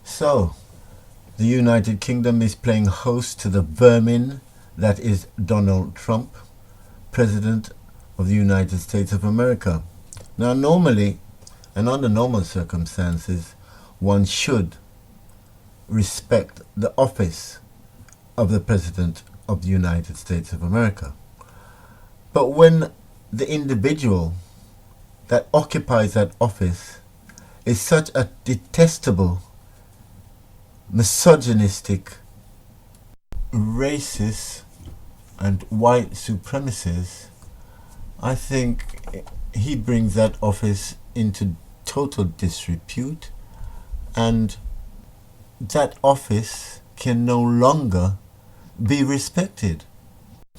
So, the United Kingdom is playing host to the vermin that is Donald Trump, President of the United States of America. Now, normally, and under normal circumstances, one should respect the office of the President of the United States of America. But when the individual that occupies that office is such a detestable, misogynistic, racist and white supremacist, I think he brings that office into total disrepute, and that office can no longer be respected.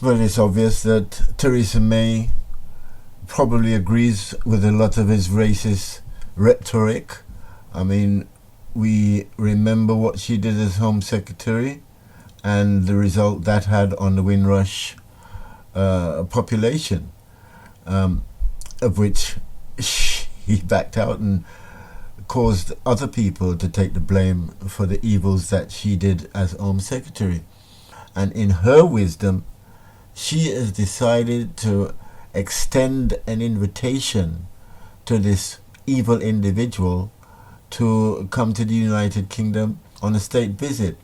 Well, it's obvious that Theresa May probably agrees with a lot of his racist rhetoric. I mean, we remember what she did as Home Secretary and the result that had on the Windrush population, of which he backed out and caused other people to take the blame for the evils that she did as Home Secretary. And in her wisdom, she has decided to extend an invitation to this evil individual to come to the United Kingdom on a state visit.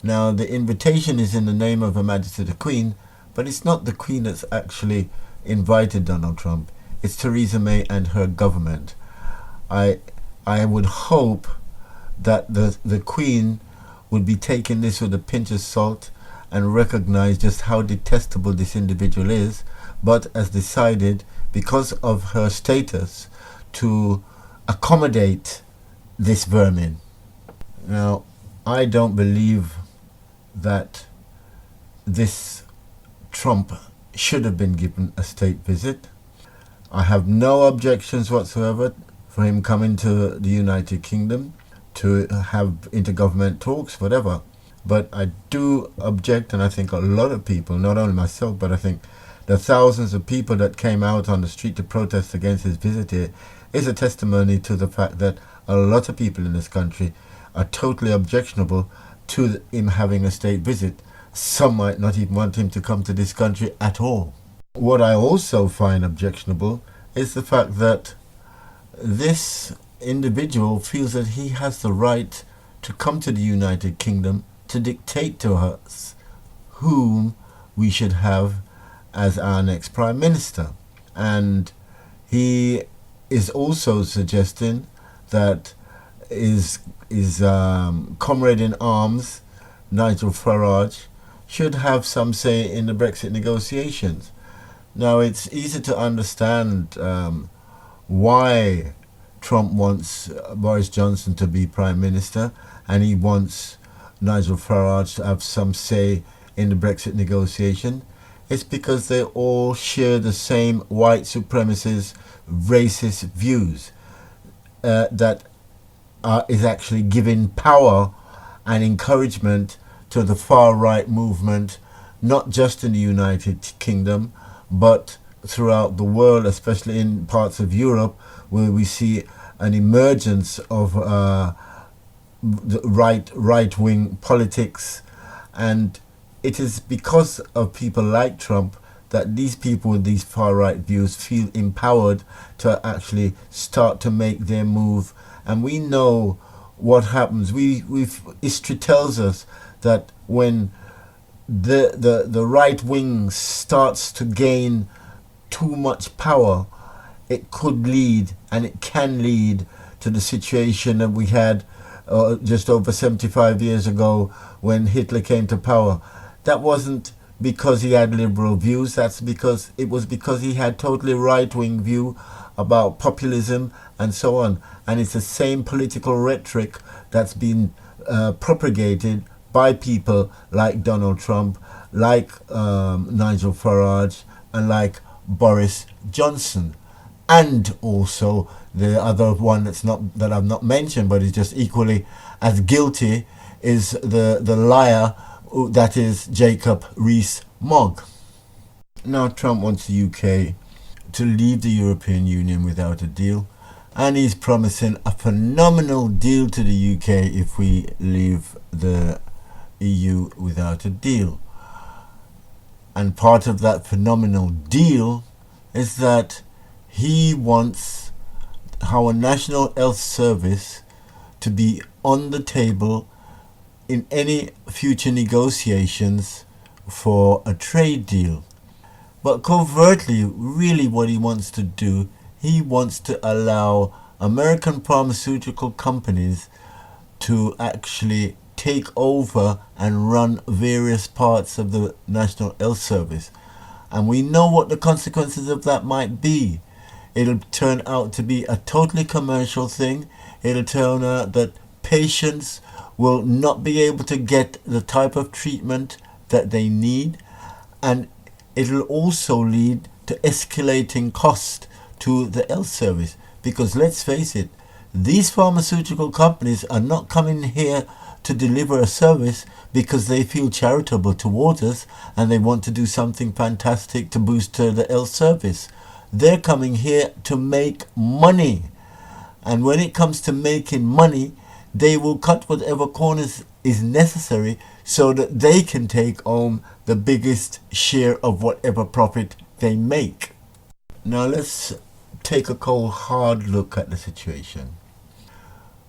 Now, the invitation is in the name of Her Majesty the Queen, but it's not the Queen that's actually invited Donald Trump. It's Theresa May and her government. I would hope that the Queen would be taking this with a pinch of salt and recognize just how detestable this individual is, but has decided, because of her status, to accommodate this vermin. Now, I don't believe that this Trump should have been given a state visit. I have no objections whatsoever for him coming to the United Kingdom to have intergovernment talks, whatever. But I do object, and I think a lot of people, not only myself, but I think the thousands of people that came out on the street to protest against his visit here is a testimony to the fact that a lot of people in this country are totally objectionable to him having a state visit. Some might not even want him to come to this country at all. What I also find objectionable is the fact that this individual feels that he has the right to come to the United Kingdom to dictate to us whom we should have as our next Prime Minister. And he is also suggesting that his comrade in arms, Nigel Farage, should have some say in the Brexit negotiations. Now, it's easy to understand why Trump wants Boris Johnson to be Prime Minister, and he wants Nigel Farage to have some say in the Brexit negotiation. It's because they all share the same white supremacist, racist views that is actually giving power and encouragement to the far-right movement, not just in the United Kingdom, but throughout the world, especially in parts of Europe, where we see an emergence of the right-wing politics. And it is because of people like Trump that these people with these far-right views feel empowered to actually start to make their move. And we know what happens. History tells us that when the right wing starts to gain too much power, it could lead, and it can lead, to the situation that we had just over 75 years ago when Hitler came to power. That wasn't because he had liberal views. That's because he had totally right-wing view about populism and so on. And it's the same political rhetoric that's been propagated by people like Donald Trump, like Nigel Farage, and like Boris Johnson. And also the other one that I've not mentioned, but is just equally as guilty, is the liar that is Jacob Rees-Mogg. Now Trump wants the UK to leave the European Union without a deal, and he's promising a phenomenal deal to the UK if we leave the EU without a deal. And part of that phenomenal deal is that he wants our National Health Service to be on the table in any future negotiations for a trade deal. But covertly, really what he wants to do, he wants to allow American pharmaceutical companies to actually take over and run various parts of the National Health Service. And we know what the consequences of that might be. It'll turn out to be a totally commercial thing. It'll turn out that patients will not be able to get the type of treatment that they need, and it'll also lead to escalating cost to the health service. Because let's face it, these pharmaceutical companies are not coming here to deliver a service because they feel charitable towards us and they want to do something fantastic to boost the health service. They're coming here to make money. And when it comes to making money, they will cut whatever corners is necessary so that they can take home the biggest share of whatever profit they make. Now let's take a cold hard look at the situation.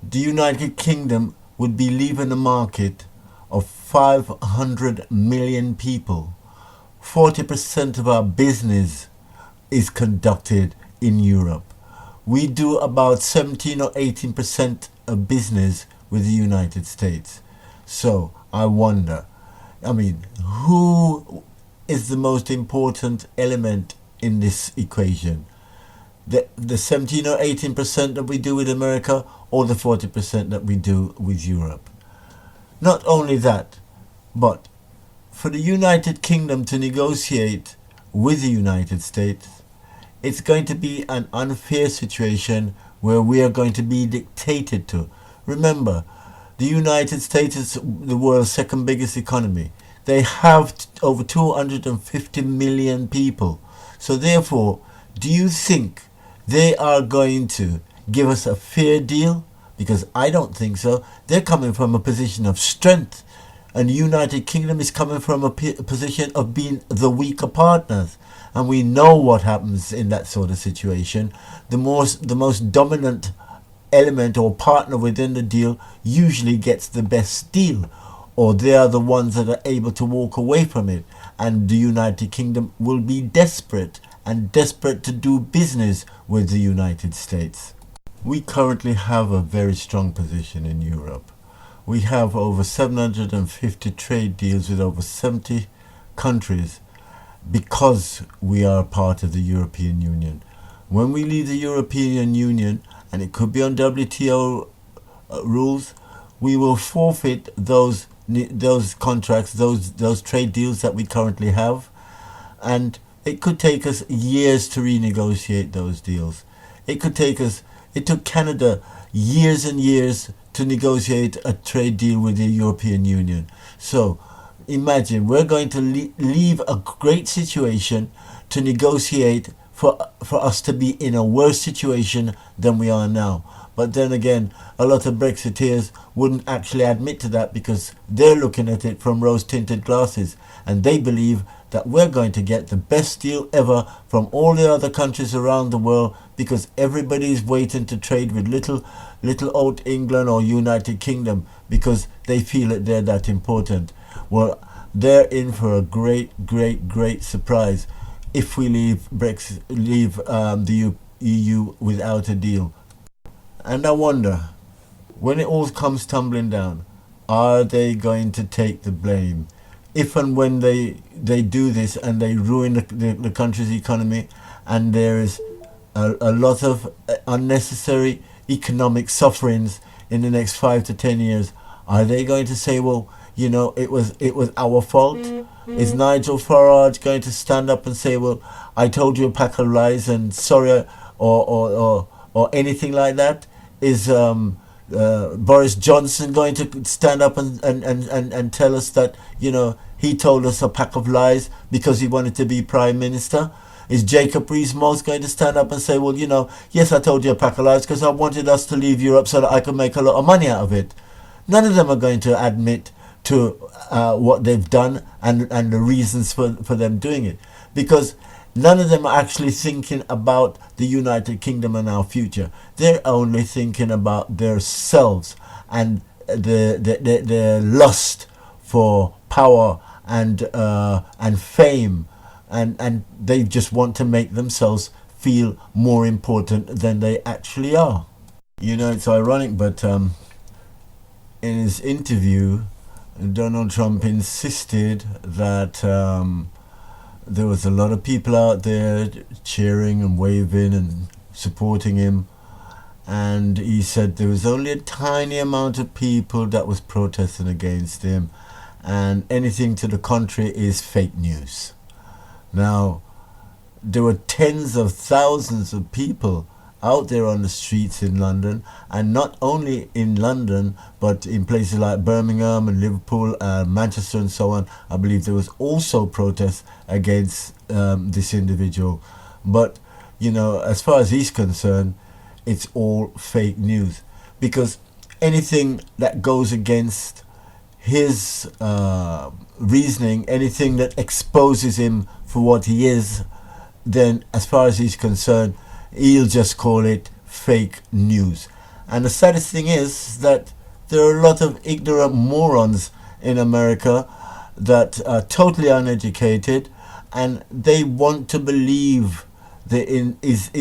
The United Kingdom would be leaving a market of 500 million people. 40% of our business is conducted in Europe. We do about 17 or 18% of business with the United States. So I wonder, who is the most important element in this equation? The 17 or 18% that we do with America, or the 40% that we do with Europe? Not only that, but for the United Kingdom to negotiate with the United States, it's going to be an unfair situation where we are going to be dictated to. Remember, the United States is the world's second biggest economy. They have over 250 million people. So therefore, do you think they are going to give us a fair deal? Because I don't think so. They're coming from a position of strength, and the United Kingdom is coming from a position of being the weaker partners. And we know what happens in that sort of situation. The most dominant element or partner within the deal usually gets the best deal, or they are the ones that are able to walk away from it. And the United Kingdom will be desperate to do business with the United States. We currently have a very strong position in Europe. We have over 750 trade deals with over 70 countries because we are part of the European Union. When we leave the European Union, and it could be on WTO rules, we will forfeit those contracts, those trade deals that we currently have, and it could take us years to renegotiate those deals. It took Canada years and years to negotiate a trade deal with the European Union. So imagine we're going to leave a great situation to negotiate for us to be in a worse situation than we are now. But then again, a lot of Brexiteers wouldn't actually admit to that because they're looking at it from rose-tinted glasses, and they believe that we're going to get the best deal ever from all the other countries around the world because everybody is waiting to trade with little old England or United Kingdom because they feel that they're that important. Well, they're in for a great surprise if we leave the EU without a deal. And I wonder, when it all comes tumbling down, are they going to take the blame? If and when they do this and they ruin the country's economy, and there is a lot of unnecessary economic sufferings in the next 5 to 10 years, are they going to say, well, it was our fault? Is Nigel Farage going to stand up and say, well, I told you a pack of lies and sorry, or anything like that? Is Boris Johnson going to stand up and tell us that he told us a pack of lies because he wanted to be Prime Minister? Is Jacob Rees-Mogg going to stand up and say, well, you know, yes, I told you a pack of lies because I wanted us to leave Europe so that I could make a lot of money out of it? None of them are going to admit to what they've done and the reasons for them doing it, because none of them are actually thinking about the United Kingdom and our future. They're only thinking about themselves and their lust for power and fame, and they just want to make themselves feel more important than they actually are. You know, it's ironic, but in his interview, Donald Trump insisted that there was a lot of people out there cheering and waving and supporting him, and he said there was only a tiny amount of people that was protesting against him, and anything to the contrary is fake news. Now, there were tens of thousands of people out there on the streets in London, and not only in London but in places like Birmingham and Liverpool, Manchester and so on. I believe there was also protests against this individual, but you know, as far as he's concerned, it's all fake news, because anything that goes against his reasoning, anything that exposes him for what he is, then as far as he's concerned, he'll just call it fake news. And the saddest thing is that there are a lot of ignorant morons in America that are totally uneducated, and they want to believe his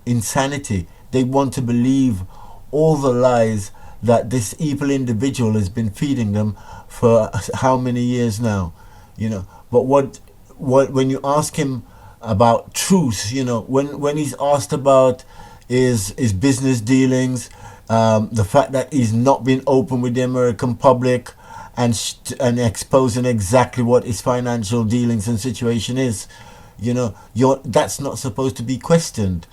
insanity. They want to believe all the lies that this evil individual has been feeding them for how many years now, you know. But what when you ask him about truth, you know, when he's asked about his business dealings, the fact that he's not been open with the American public and exposing exactly what his financial dealings and situation is, you know, that's not supposed to be questioned.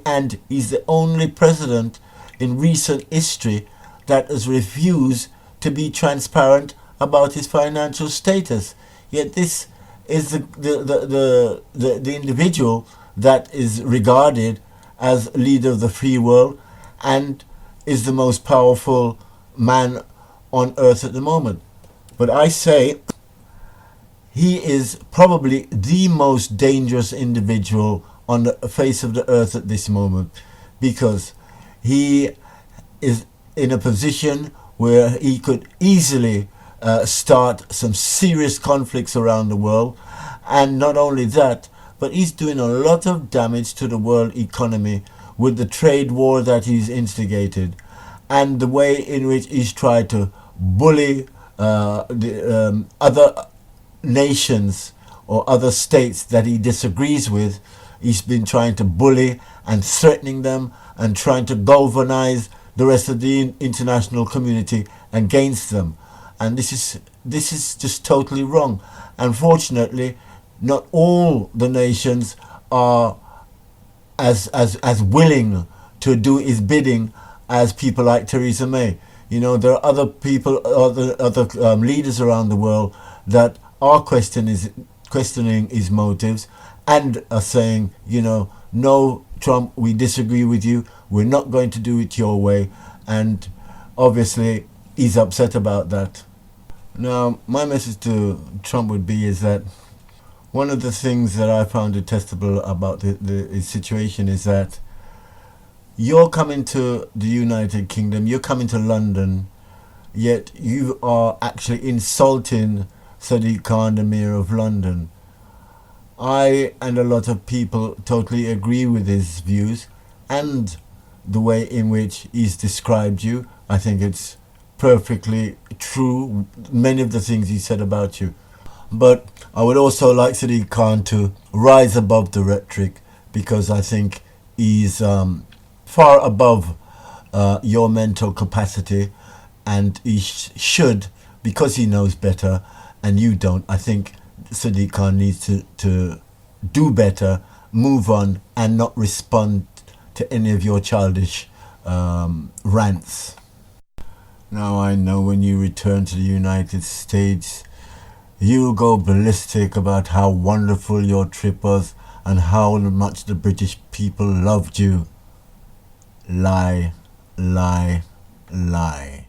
And he's the only president in recent history that has refused to be transparent about his financial status. Yet this is the individual that is regarded as leader of the free world and is the most powerful man on earth at the moment. But I say he is probably the most dangerous individual on the face of the earth at this moment, because he is in a position where he could easily start some serious conflicts around the world. And not only that, but he's doing a lot of damage to the world economy with the trade war that he's instigated, and the way in which he's tried to bully the other nations or other states that he disagrees with. He's been trying to bully and threatening them and trying to galvanize the rest of the international community against them. And this is just totally wrong. Unfortunately, not all the nations are as willing to do his bidding as people like Theresa May. You know, there are other people, other leaders around the world that are questioning his motives and are saying, you know, no, Trump, we disagree with you. We're not going to do it your way. And obviously, he's upset about that. Now, my message to Trump would be is that one of the things that I found detestable about his situation is that you're coming to the United Kingdom, you're coming to London, yet you are actually insulting Sadiq Khan, the Mayor of London. I and a lot of people totally agree with his views and the way in which he's described you. I think it's perfectly true, many of the things he said about you. But I would also like Sadiq Khan to rise above the rhetoric, because I think he's far above your mental capacity, and he should, because he knows better and you don't. I think Sadiq Khan needs to do better, move on, and not respond to any of your childish rants. Now, I know when you return to the United States, You go ballistic about how wonderful your trip was and how much the British people loved you. Lie, lie, lie.